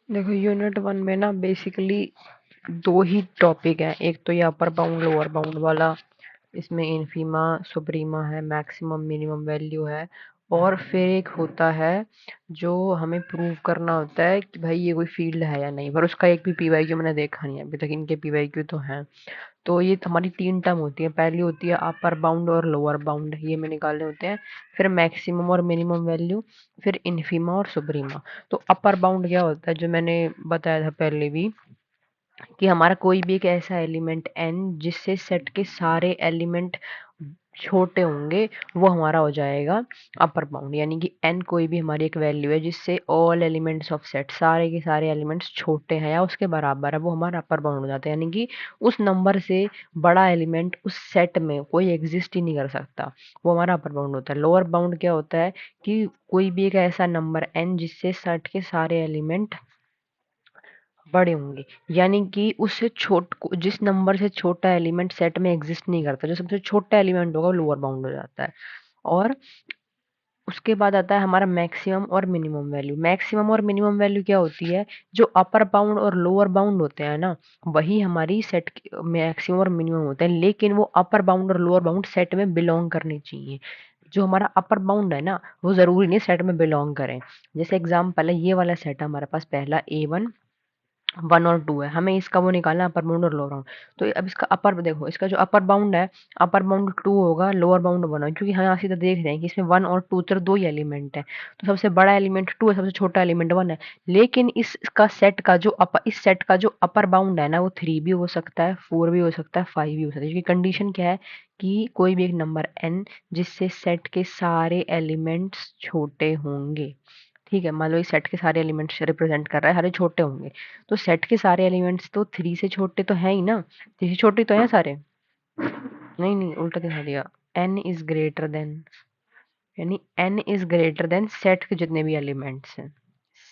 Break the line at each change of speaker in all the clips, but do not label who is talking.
देखो unit one में ना बेसिकली दो ही टॉपिक है। एक तो ये अपर बाउंड लोअर बाउंड वाला, इसमें इनफीमा सुप्रीमा है, मैक्सिमम मिनिमम वैल्यू है। और फिर एक होता है जो हमें प्रूव करना होता है कि भाई ये कोई फील्ड है या नहीं, पर उसका एक भी पीवाईक्यू मैंने देखा नहीं है अभी तक। इनके पीवाईक्यू तो हैं। तो ये हमारी तीन टर्म होती है। पहली होती है अपर बाउंड और लोअर बाउंड, ये हमें निकालने होते हैं। फिर मैक्सिमम और मिनिमम वैल्यू, फिर इनफीमा और सुप्रीमा। तो अपर बाउंड क्या होता है, जो मैंने बताया था पहले भी, कि हमारा कोई भी एक ऐसा एलिमेंट n जिससे सेट के सारे एलिमेंट छोटे होंगे, वो हमारा हो जाएगा अपर बाउंड। यानी कि n कोई भी हमारी एक वैल्यू है जिससे ऑल एलिमेंट्स ऑफ सेट, सारे के सारे एलिमेंट्स छोटे हैं या उसके बराबर है, वो हमारा अपर बाउंड हो जाता है। यानी कि उस नंबर से बड़ा एलिमेंट उस सेट में कोई एग्जिस्ट ही नहीं कर सकता, वो हमारा अपर बाउंड होता है। लोअर बाउंड क्या होता है कि कोई भी एक ऐसा नंबर n जिससे सेट के सारे एलिमेंट बड़े होंगे, यानी कि उससे जिस नंबर से छोटा एलिमेंट सेट में एग्जिस्ट नहीं करता, जो सबसे छोटा एलिमेंट होगा वो लोअर बाउंड हो जाता है। और उसके बाद आता है हमारा मैक्सिमम और मिनिमम वैल्यू। मैक्सिमम और मिनिमम वैल्यू क्या होती है, जो अपर बाउंड और लोअर बाउंड होते हैं ना, वही हमारी सेट मैक्सिमम और मिनिमम होते हैं, लेकिन वो अपर बाउंड और लोअर बाउंड सेट में बिलोंग करनी चाहिए। जो हमारा अपर बाउंड है ना, वो जरूरी नहीं सेट में बिलोंग करें। जैसे एग्जाम्पल है, ये वाला सेट है हमारे पास, पहला A1 1 और 2 है, हमें इसका वो निकालना है अपर बाउंड और लोअर बाउंड। तो अब इसका अपर देखो, इसका जो अपर बाउंड है, अपर बाउंड 2 होगा, लोअर बाउंड 1 होगा, क्योंकि हम यहाँ सीधा देख रहे हैं कि इसमें 1 और 2 तो दो ही एलिमेंट है। तो सबसे बड़ा एलिमेंट 2 है, सबसे छोटा एलिमेंट 1 है। लेकिन इसका सेट का जो इस सेट का जो अपर बाउंड है ना, वो 3 भी हो सकता है, 4 भी हो सकता है, 5 भी हो सकता है, क्योंकि कंडीशन क्या है कि कोई भी एक नंबर n जिससे सेट के सारे एलिमेंट्स छोटे होंगे। ठीक है, मान लो इस सेट के सारे एलिमेंट्स रिप्रेजेंट कर रहा है, सारे छोटे होंगे। तो सेट के सारे एलिमेंट्स तो 3 से छोटे तो हैं ही ना, 3 से छोटे तो हैं सारे। नहीं नहीं, उल्टा दिखा दिया। n इज ग्रेटर देन, यानी n is greater than set के जितने भी एलिमेंट्स हैं,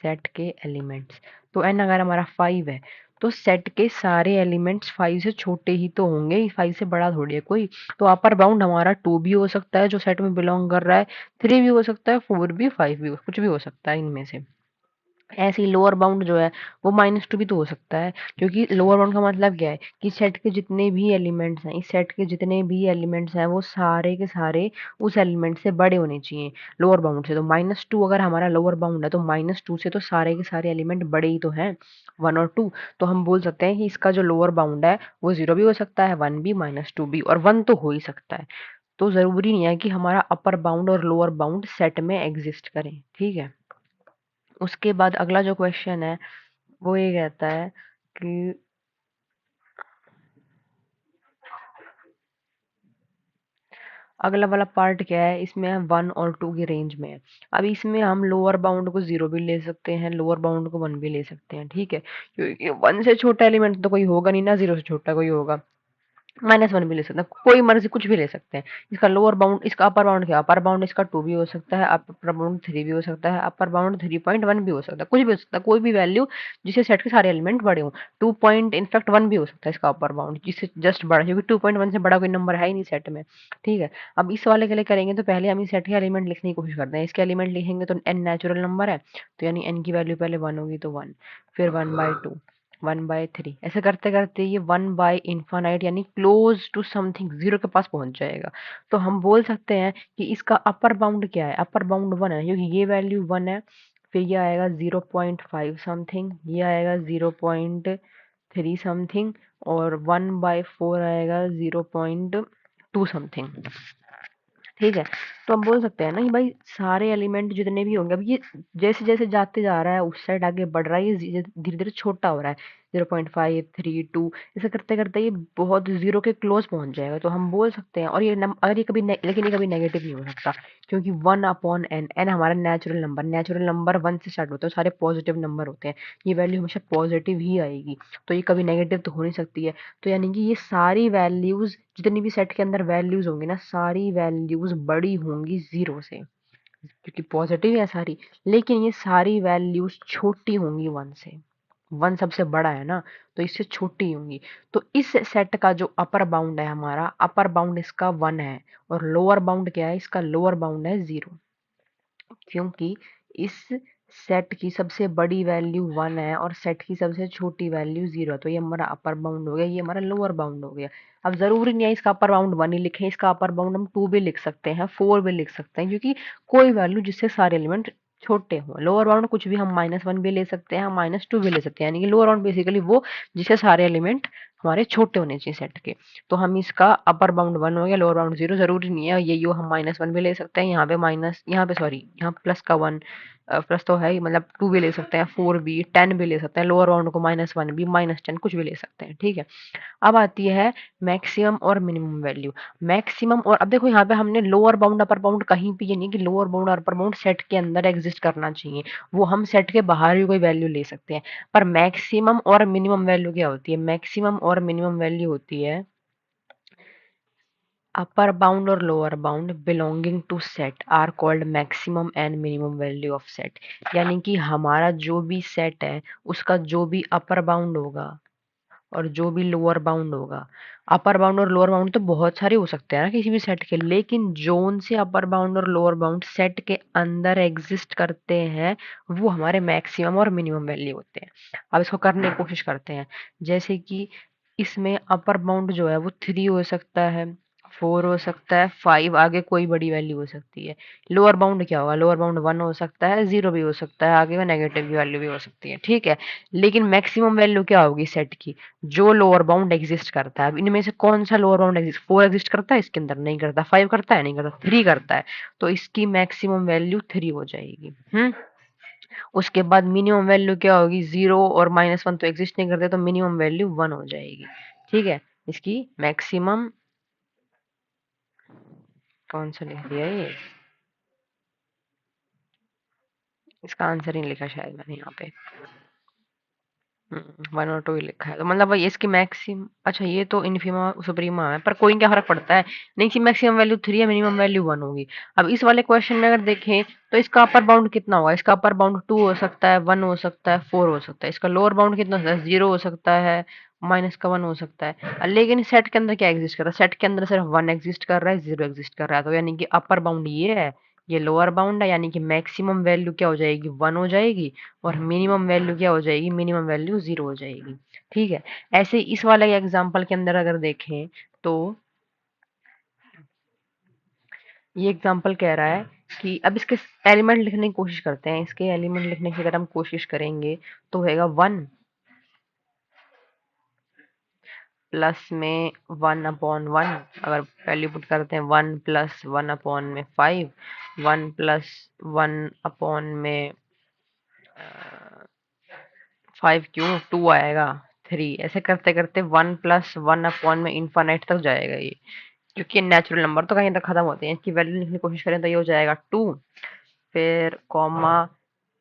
सेट के एलिमेंट्स। तो n अगर हमारा 5 है, तो सेट के सारे एलिमेंट्स 5 से छोटे ही तो होंगे, 5 से बड़ा थोड़ी है कोई। तो अपर बाउंड हमारा 2 भी हो सकता है जो सेट में बिलोंग कर रहा है, 3 भी हो सकता है, 4 भी, 5 भी कुछ भी हो सकता है इनमें से। ऐसे ही लोअर बाउंड जो है वो -2 भी तो हो सकता है, क्योंकि लोअर बाउंड का मतलब क्या है कि सेट के जितने भी एलिमेंट्स हैं, इस सेट के जितने भी एलिमेंट्स हैं, वो सारे के सारे उस एलिमेंट से बड़े होने चाहिए लोअर बाउंड से। तो -2 अगर हमारा लोअर बाउंड है, तो -2 से तो सारे के सारे एलिमेंट बड़े ही तो हैं, 1 और 2। तो हम बोल सकते हैं कि इसका जो लोअर बाउंड है वो 0 भी हो सकता है, 1 भी, -2 भी, और 1 तो हो ही सकता है। तो जरूरी नहीं है कि हमारा अपर बाउंड और लोअर बाउंड सेट में एग्जिस्ट करें। ठीक है, उसके बाद अगला जो क्वेश्चन है वो ये कहता है कि अगला वाला पार्ट क्या है, इसमें हम 1 और 2 की रेंज में है। अब इसमें हम लोअर बाउंड को 0 भी ले सकते हैं, लोअर बाउंड को 1 भी ले सकते हैं। ठीक है, क्योंकि 1 से छोटा एलिमेंट तो कोई होगा नहीं ना, 0 से छोटा कोई होगा। -1 भी ले सकते हैं, कोई मर्जी कुछ भी ले सकते हैं। इसका लोअर बाउंड, इसका अपर बाउंड क्या, अपर बाउंड इसका 2 भी हो सकता है, अपर बाउंड 3 भी हो सकता है, अपर बाउंड 3.1 भी हो सकता है, कुछ भी हो सकता है, कोई भी वैल्यू जिससे सेट के सारे एलिमेंट बड़े हों। 2 पॉइंट इनफैक्ट 1 भी हो सकता है इसका अपर बाउंड, जिससे जस्ट बड़ा, क्योंकि 2.1 से बड़ा कोई नंबर है ही नहीं सेट में। ठीक है, अब इस वाले के लिए करेंगे तो पहले हम इस सेट के एलिमेंट लिखने की कोशिश करते हैं। इसके एलिमेंट लिखेंगे तो n नेचुरल नंबर है, तो यानी n की वैल्यू पहले 1 होगी, तो 1, फिर 1/2, 1/3, ऐसे करते करते ये 1 बाय इन्फानाइट यानी क्लोज टू समथिंग 0 के पास पहुंच जाएगा। तो हम बोल सकते हैं कि इसका अपर बाउंड क्या है, अपर बाउंड 1 है, क्योंकि ये वैल्यू 1 है। फिर ये आएगा 0.5 समथिंग, ये आएगा 0.3 समथिंग, और 1/4 आएगा 0.2 समथिंग। ठीक है, तो हम बोल सकते हैं ना कि भाई सारे एलिमेंट जितने भी होंगे, अब ये जैसे जैसे जाते जा रहा है उस साइड आगे बढ़ रहा है, ये धीरे धीरे छोटा हो रहा है, 0.5 3 2, ऐसे करते करते ये बहुत 0 के क्लोज पहुंच जाएगा। तो हम बोल सकते हैं, और ये अगर ये कभी लेकिन ये कभी नेगेटिव नहीं हो सकता, क्योंकि 1/n, n हमारा नेचुरल नंबर 1 से स्टार्ट होता है, सारे पॉजिटिव नंबर होते हैं, ये वैल्यू हमेशा पॉजिटिव ही आएगी। तो ये कभी नेगेटिव तो हो नहीं सकती है। तो यानी कि ये सारी वैल्यूज, जितनी भी सेट के अंदर वैल्यूज होंगी ना, सारी वैल्यूज बड़ी होंगी 0 से, क्योंकि पॉजिटिव है सारी। लेकिन ये सारी वैल्यूज छोटी होंगी 1 से, 1 सबसे बड़ा है ना, तो इससे छोटी होंगी। तो इस सेट का जो अपर बाउंड है, हमारा अपर बाउंड इसका 1 है, और लोअर बाउंड क्या है, इसका लोअर बाउंड है 0, क्योंकि इस सेट की सबसे बड़ी वैल्यू 1 है और सेट की सबसे छोटी वैल्यू 0 है, तो ये हमारा अपर बाउंड हो गया, ये हमारा लोअर बाउंड हो गया। अब जरूरी नहीं है इसका अपर बाउंड 1 ही लिखें, इसका अपर बाउंड हम 2 भी लिख सकते हैं, 4 भी लिख सकते हैं, क्योंकि कोई वैल्यू जिससे सारे एलिमेंट छोटे हों। लोअर बाउंड कुछ भी हम -1 भी ले सकते हैं, हम -2 भी ले सकते हैं, यानी कि लोअर बाउंड बेसिकली वो जिससे सारे एलिमेंट हमारे छोटे होने चाहिए सेट के। तो हम इसका अपर बाउंड 1 हो गया, लोअर बाउंड 0, जरूरी नहीं है ये यो हम -1 भी ले सकते हैं, यहाँ पे माइनस, यहाँ पे सॉरी, यहाँ प्लस का 1 प्लस तो है ही, मतलब 2 भी ले सकते हैं, 4 भी, 10 भी ले सकते हैं, लोअर बाउंड को -1 भी, -10 कुछ भी ले सकते हैं, ठीक है। अब आती है मैक्सिमम और मिनिमम वैल्यू। मैक्सिमम और अब देखो यहाँ पे हमने लोअर बाउंड अपर बाउंड कहीं भी ये नहीं कि लोअर बाउंड और अपर बाउंड सेट के अंदर एग्जिस्ट करना चाहिए, वो हम सेट के बाहर भी कोई वैल्यू ले सकते हैं। पर मैक्सिमम और मिनिमम वैल्यू क्या होती है? मैक्सिमम और मिनिमम वैल्यू होती है अपर बाउंड और lower bound belonging to set are called maximum and minimum value of set. यानी कि हमारा जो भी सेट है उसका जो भी अपर बाउंड होगा और जो भी लोअर बाउंड होगा, अपर बाउंड और लोअर बाउंड तो बहुत सारे हो सकते हैं ना किसी भी सेट के, लेकिन जोन से अपर बाउंड और लोअर बाउंड सेट के अंदर एग्जिस्ट करते हैं वो हमारे मैक्सिमम और मिनिमम वैल्यू होते हैं। अब इसको करने की कोशिश करते हैं। जैसे कि इसमें अपर बाउंड जो है वो 3 हो सकता है, 4 हो सकता है, 5, आगे कोई बड़ी वैल्यू हो सकती है। लोअर बाउंड क्या होगा? लोअर बाउंड 1 हो सकता है, 0 भी हो सकता है, आगे में नेगेटिव की वैल्यू भी हो सकती है, ठीक है। लेकिन मैक्सिमम वैल्यू क्या होगी सेट की? जो लोअर बाउंड एग्जिस्ट करता है। अब इनमें से कौन सा लोअर बाउंड एग्जिस्ट? 4 एग्जिस्ट करता है इसके अंदर? नहीं करता। 5 करता है? नहीं करता। 3 करता है, तो इसकी मैक्सिमम वैल्यू 3 हो जाएगी। उसके बाद मिनिमम वैल्यू क्या होगी? 0 और -1 तो एग्जिस्ट नहीं करते, तो मिनिमम वैल्यू 1 हो जाएगी, ठीक है। इसकी मैक्सिमम कौन सा लिख दिया ये? इसका आंसर ही नहीं लिखा शायद मैंने यहाँ पे। 1 और 2 ही लिखा है, तो मतलब वही इसकी मैक्सिम, अच्छा ये तो इन्फीमा सुप्रीमा है, पर कोई क्या फर्क पड़ता है। नहीं, इसकी मैक्सिमम वैल्यू 3 है, मिनिमम वैल्यू 1 होगी। अब इस वाले क्वेश्चन में अगर देखें तो इसका अपर बाउंड कितना होगा? इसका अपर बाउंड 2 हो सकता है, 1 हो सकता है, 4 हो सकता है। इसका लोअर बाउंड कितना हो सकता है? 0 हो सकता है, माइनस का 1 हो सकता है। लेकिन सेट के अंदर क्या एग्जिस्ट कर रहा है? सेट के अंदर सिर्फ 1 एग्जिस्ट कर रहा है, 0 एग्जिस्ट कर रहा है, तो यानी कि अपर बाउंड ये है, ये लोअर बाउंड है, यानी कि मैक्सिमम वैल्यू क्या हो जाएगी? 1 हो जाएगी, और मिनिमम वैल्यू क्या हो जाएगी? मिनिमम वैल्यू 0 हो जाएगी, ठीक है। ऐसे ही इस वाले एग्जांपल के अंदर अगर देखें तो ये एग्जांपल कह रहा है कि अब इसके एलिमेंट लिखने की कोशिश करते हैं। इसके एलिमेंट लिखने की अगर हम कोशिश करेंगे तो होएगा 1 प्लस में 1/1, अगर वैल्यू पुट करते हैं 1 प्लस 1/5, 1 प्लस 1 में 5 क्यों, 2 आएगा, 3, ऐसे करते करते 1 प्लस 1/, में इन्फानाइट तक जाएगा ये, क्योंकि नेचुरल नंबर तो कहीं तक खत्म होते हैं। इसकी वैल्यू लिखने की कोशिश करें तो ये हो जाएगा 2, फिर कॉमा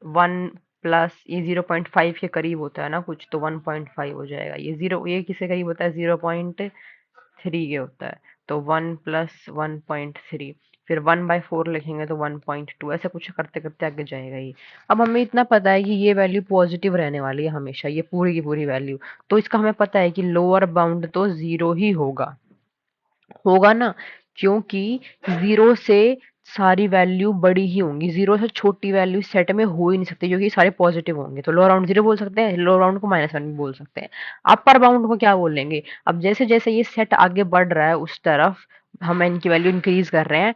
1 प्लस ये 0.5 के करीब होता है ना कुछ, तो 1.5 हो जाएगा। ये जीरो, ये किसके करीब होता है? 0.3 के होता है, तो 1 प्लस 1.3, फिर 1/4 लिखेंगे तो 1.2, ऐसे कुछ करते करते आगे जाएगा ये। अब हमें इतना पता है कि ये वैल्यू पॉजिटिव रहने वाली है हमेशा, ये पूरी की पूरी वैल्यू, तो इसका हमें पता है कि लोअर बाउंड तो 0 ही होगा, होगा ना, क्योंकि 0 से सारी वैल्यू बड़ी ही होंगी, 0 से छोटी वैल्यू सेट में हो ही नहीं सकती, क्योंकि सारे पॉजिटिव होंगे। तो लोअर बाउंड 0 बोल सकते हैं, लोअर बाउंड को -1 भी बोल सकते हैं। अपर बाउंड को क्या बोलेंगे? अब जैसे जैसे ये सेट आगे बढ़ रहा है उस तरफ हम इनकी वैल्यू इंक्रीज कर रहे हैं,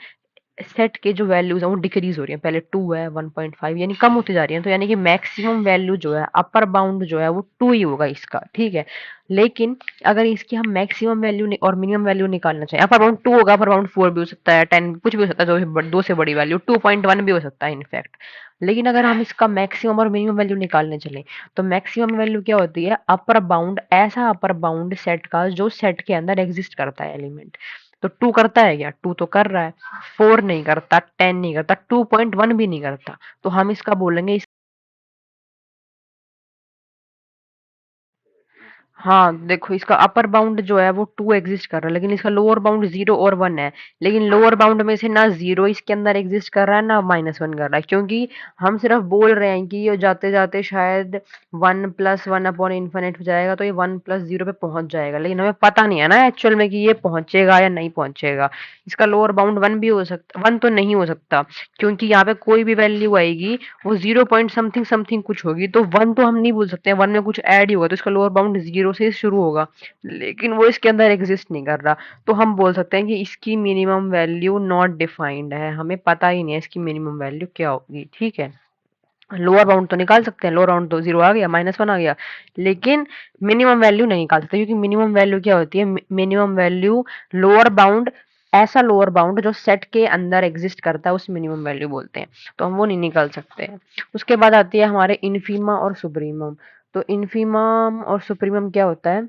सेट के जो वैल्यूज हैं वो डिक्रीज हो रही है। पहले 2 है, 1.5, यानी कम होती जा रही है, तो यानी कि मैक्सिमम वैल्यू जो है, अपर बाउंड जो है वो 2 ही होगा इसका, ठीक है। लेकिन अगर इसकी हम मैक्सिमम वैल्यू और मिनिमम वैल्यू निकालना चाहें, अपर बाउंड 2 होगा, अपर बाउंड 4 भी हो सकता है, 10 कुछ भी हो सकता है, दो से बड़ी वैल्यू 2.1 भी हो सकता है इनफैक्ट। लेकिन अगर हम इसका मैक्सिमम और मिनिमम वैल्यू निकालने चले तो मैक्सिमम वैल्यू क्या होती है? अपर बाउंड, ऐसा अपर बाउंड सेट का जो सेट के अंदर एग्जिस्ट करता है एलिमेंट। तो 2 करता है क्या? 2 तो कर रहा है, 4 नहीं करता, 10 नहीं करता, 2.1 भी नहीं करता, तो हम इसका बोलेंगे हाँ, देखो इसका अपर बाउंड जो है वो 2 एग्जिस्ट कर रहा है, लेकिन इसका लोअर बाउंड 0 और 1 है। लेकिन लोअर बाउंड में से ना 0 इसके अंदर एग्जिस्ट कर रहा है ना -1 कर रहा है, क्योंकि हम सिर्फ बोल रहे हैं कि ये जाते जाते शायद 1 प्लस 1 अपॉन इन्फिनिट हो जाएगा, तो ये 1 प्लस 0 पे पहुंच जाएगा, लेकिन हमें पता नहीं है ना एक्चुअल में कि ये पहुंचेगा या नहीं पहुंचेगा। इसका लोअर बाउंड 1 भी हो सकता, 1 तो नहीं हो सकता, क्योंकि यहाँ पे कोई भी वैल्यू आएगी वो 0 पॉइंट समथिंग समथिंग कुछ होगी, तो 1 तो हम नहीं बोल सकते, 1 में कुछ ऐड ही होगा, तो इसका लोअर बाउंड 0 से शुरू होगा, लेकिन वो इसके अंदर एग्जिस्ट नहीं कर रहा। तो हम बोल सकते हैं कि इसकी मिनिमम वैल्यू नॉट डिफाइंड है, हमें पता ही नहीं है इसकी मिनिमम वैल्यू क्या होगी। ठीक है, लोअर बाउंड तो निकाल सकते हैं, लोअर बाउंड तो 0 आ गया, -1 आ गया, लेकिन मिनिमम वैल्यू नहीं निकाल सकते, क्योंकि मिनिमम वैल्यू क्या होती है, मिनिमम वैल्यू लोअर बाउंड, ऐसा लोअर बाउंड जो सेट के अंदर एग्जिस्ट करता है उस मिनिमम वैल्यू बोलते हैं, तो हम वो नहीं निकाल सकते हैं। उसके बाद आती है हमारे इन्फीमा और सुप्रीमम। तो इन्फीमम और सुप्रीमम क्या होता है,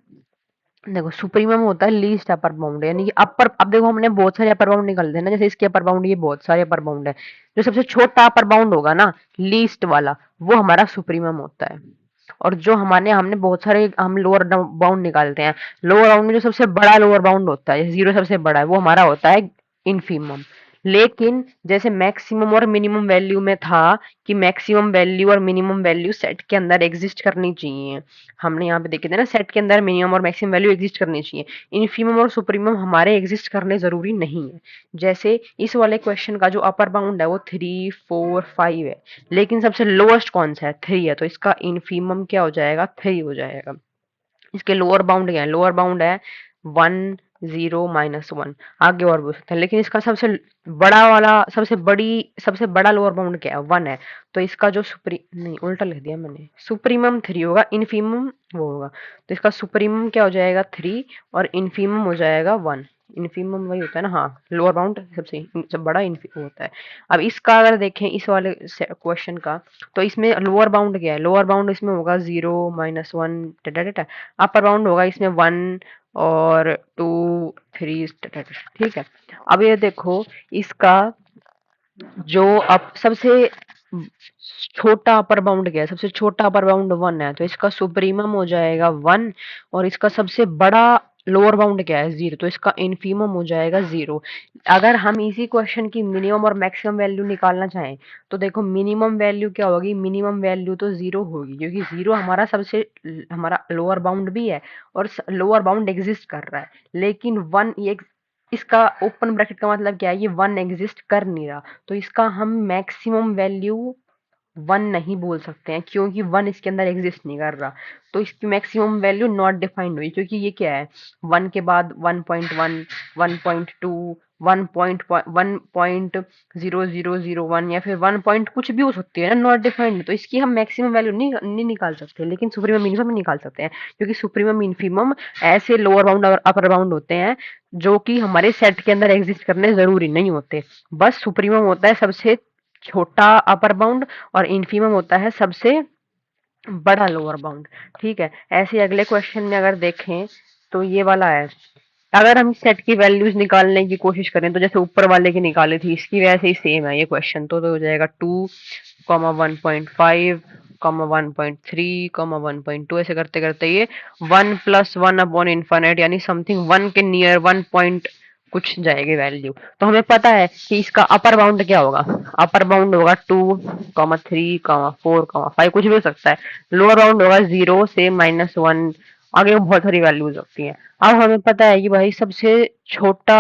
देखो सुप्रीमम होता है लीस्ट अपर बाउंड, यानी कि अपर, अब देखो हमने बहुत सारे अपर बाउंड निकाल दिए ना, जैसे इसके अपर बाउंड, ये बहुत सारे अपर बाउंड है, जो सबसे छोटा अपर बाउंड होगा ना, लीस्ट वाला, वो हमारा सुप्रीमम होता है। और जो हमारे हमने बहुत सारे हम लोअर बाउंड निकालते हैं, लोअर बाउंड में जो सबसे बड़ा लोअर बाउंड होता है, जीरो सबसे बड़ा है, वो हमारा होता है इनफीमम। लेकिन जैसे मैक्सिमम और मिनिमम वैल्यू में था कि मैक्सिमम वैल्यू और मिनिमम वैल्यू सेट के अंदर एग्जिस्ट करनी चाहिए, हमने यहाँ पे देखे थे ना, सेट के अंदर मिनिमम और मैक्सिमम वैल्यू एग्जिस्ट करनी चाहिए। इनफीमम और सुप्रीमम हमारे एग्जिस्ट करने जरूरी नहीं है। जैसे इस वाले क्वेश्चन का जो अपर बाउंड है वो 3, 4, 5 है, लेकिन सबसे लोएस्ट कौन सा है, 3 है, तो इसका इनफीमम क्या हो जाएगा, 3 हो जाएगा। इसके लोअर बाउंड क्या है, लोअर बाउंड है 1, 0, -1, आगे और भी हो सकता है, लेकिन इसका सबसे बड़ा वाला, सबसे बड़ा लोअर बाउंड क्या है, 1 है, तो इसका जो सुप्री नहीं, उल्टा लिख दिया मैंने, सुप्रीमम 3 होगा, इनफीमम वो होगा, तो इसका सुप्रीमम क्या हो जाएगा 3 और इनफीमम हो जाएगा 1। इनफीमम वही होता है ना, हाँ, लोअर बाउंड सबसे बड़ा इनफी होता है। अब इसका अगर देखें इस वाले क्वेश्चन का, तो इसमें लोअर बाउंड क्या है, लोअर बाउंड इसमें होगा 0, -1, डाटा डाटा, अपर बाउंड होगा इसमें 1 और 2, 3, ठीक है। अब ये देखो इसका जो अब सबसे छोटा अपर बाउंड क्या है, सबसे छोटा अपर बाउंड 1 है, तो इसका सुप्रीमम हो जाएगा 1, और इसका सबसे बड़ा लोअर बाउंड क्या है, 0, तो इसका इनफीमम हो जाएगा 0। अगर हम इसी क्वेश्चन की मिनिमम और मैक्सिमम वैल्यू निकालना चाहें, तो देखो मिनिमम वैल्यू क्या होगी, मिनिमम वैल्यू तो 0 होगी, क्योंकि 0 हमारा सबसे, हमारा लोअर बाउंड भी है और लोअर बाउंड एग्जिस्ट कर रहा है, लेकिन 1 ये, इसका ओपन ब्रैकेट का मतलब क्या है, ये 1 एग्जिस्ट कर नहीं रहा, तो इसका हम मैक्सिमम वैल्यू 1 नहीं बोल सकते हैं, क्योंकि 1 इसके अंदर एग्जिस्ट नहीं कर रहा, तो इसकी मैक्सिमम वैल्यू नॉट डिफाइंड हुई, क्योंकि ये क्या है, 1 के बाद 1.1, 1.2, 1.00001 या फिर 1 पॉइंट कुछ भी हो सकती है ना, नॉट डिफाइंड, तो इसकी हम मैक्सिमम वैल्यू नहीं निकाल सकते, लेकिन सुप्रीमम मिनिमम निकाल सकते हैं, क्योंकि सुप्रीमम इनफीमम ऐसे लोअर बाउंड और अपर बाउंड होते हैं जो कि हमारे सेट के अंदर एग्जिस्ट करने जरूरी नहीं होते। बस सुप्रीमम होता है सबसे छोटा अपर बाउंड और इनफीमम होता है सबसे बड़ा लोअर बाउंड। ठीक है, ऐसे अगले क्वेश्चन में अगर देखें तो ये वाला है, अगर हम सेट की वैल्यूज निकालने की कोशिश करें, तो जैसे ऊपर वाले की निकाली थी, इसकी वैसे ही सेम है ये क्वेश्चन, तो हो जाएगा 2, 1.5, 1.3, 1.2, ऐसे करते करते ये 1 प्लस 1 अपॉन इन्फाइनाइट, यानी समथिंग 1 के नियर 1 पॉइंट कुछ जाएगी वैल्यू, तो हमें पता है कि इसका अपर बाउंड क्या होगा, अपर बाउंड होगा 2, 3, 4, 5, कुछ भी हो सकता है, लोअर बाउंड होगा 0 से -1, आगे बहुत सारी वैल्यूज होती हैं। अब हमें पता है कि भाई सबसे छोटा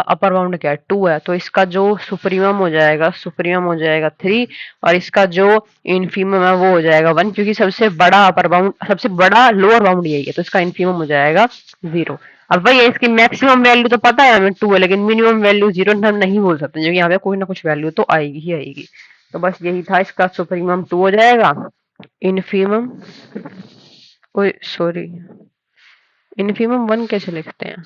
अपर बाउंड क्या है, 2 है, तो इसका जो सुप्रीमम हो जाएगा, सुप्रीमम हो जाएगा 3, और इसका जो इनफीमम है वो हो जाएगा 1, क्योंकि सबसे बड़ा अपर बाउंड, सबसे बड़ा लोअर बाउंड यही है, तो इसका इनफीमम हो जाएगा 0। अब वही है, इसकी मैक्सिमम वैल्यू तो पता है हमें 2 है, लेकिन मिनिमम वैल्यू 0 हम नहीं बोल सकते, क्योंकि यहाँ पे कोई ना कुछ वैल्यू तो आएगी ही आएगी। तो बस यही था, इसका सुप्रीमम 2 हो जाएगा, इनफीमम, ओए सॉरी, इनफीमम 1 कैसे लिखते हैं,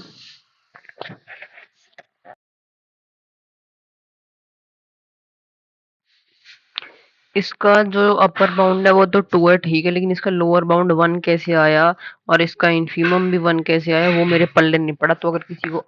इसका जो अपर बाउंड है वो तो 2 है, ठीक है, लेकिन इसका लोअर बाउंड 1 कैसे आया और इसका इनफीमम भी 1 कैसे आया, वो मेरे पल्ले नहीं पड़ा, तो अगर किसी को